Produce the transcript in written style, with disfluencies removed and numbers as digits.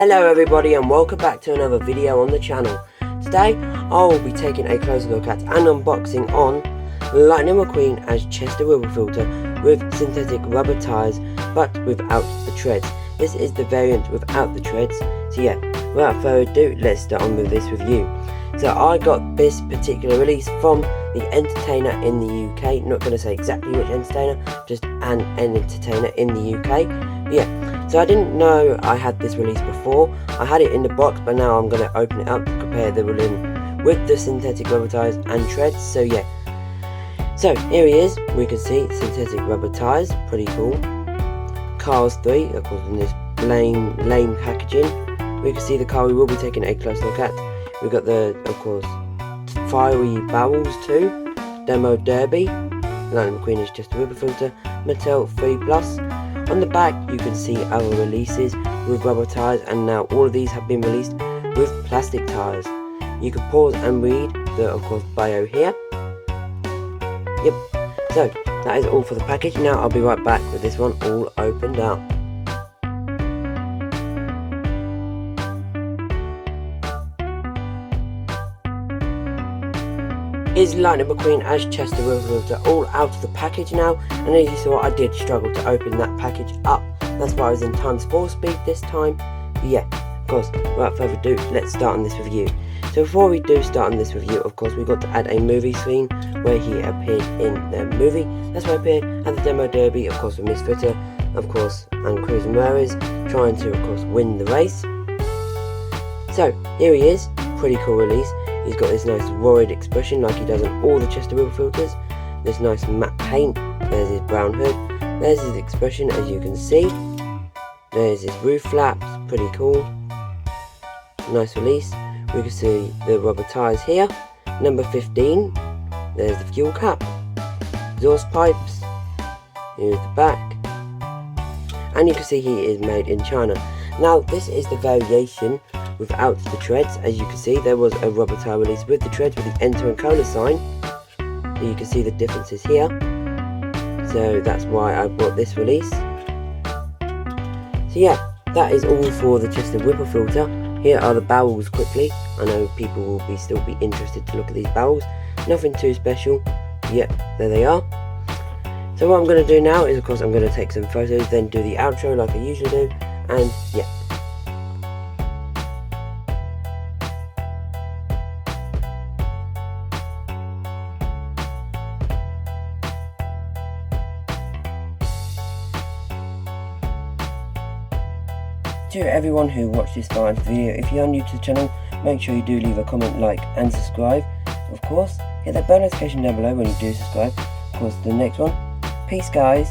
Hello everybody and welcome back to another video on the channel. Today I will be taking a closer look at and unboxing on Lightning McQueen as Chester Whipplefilter with synthetic rubber tyres but without the treads. This is the variant without the treads. So yeah, without further ado, let's start on with this review. So I got this particular release from the entertainer in the UK. Not going to say exactly which entertainer, just an entertainer in the UK. But yeah, so I didn't know I had this release before. I had it in the box, but now I'm going to open it up to compare the balloon with the synthetic rubber tyres and treads. So yeah, so here he is. We can see synthetic rubber tyres, pretty cool. Cars 3, of course, in this lame packaging. We can see the car we will be taking a close look at. We've got the, of course, fiery barrels too, demo derby, Lightning McQueen is Chester Whipplefilter, Mattel 3+. On the back you can see other releases with rubber tyres, and now all of these have been released with plastic tyres. You can pause and read the, of course, bio here. Yep, so that is all for the package. Now I'll be right back with this one all opened up. Is Lightning McQueen as Chester Whipplefilter all out of the package now, and as you saw I did struggle to open that package up. That's why I was in ×4 speed this time. But yeah, of course, without further ado, let's start on this review. So before we do start on this review, of course, we got to add a movie scene where he appeared in the movie. That's where he appeared at the demo derby, of course, with Miss Footer, of course, and Cruz Ramirez trying to, of course, win the race. So here he is, pretty cool release. He's got this nice roared expression like he does on all the Chester Whipplefilters. This nice matte paint. There's his brown hood. There's his expression, as you can see. There's his roof flaps. Pretty cool. Nice release. We can see the rubber tyres here. Number 15. There's the fuel cap. Exhaust pipes. Here's the back. And you can see he is made in China. Now this is the variation without the treads. As you can see, there was a rubber tyre release with the treads with the N20 COLA Sign. So you can see the differences here. So that's why I bought this release. So yeah, that is all for the Chester Whipplefilter. Here are the barrels quickly. I know people will still be interested to look at these barrels. Nothing too special. Yep, there they are. So what I'm going to do now is, of course, I'm going to take some photos, then do the outro like I usually do. And yeah. To everyone who watched this far into the video, if you are new to the channel, make sure you do leave a comment, like and subscribe. Of course, hit that bell notification down below when you do subscribe. Of course, the next one. Peace guys.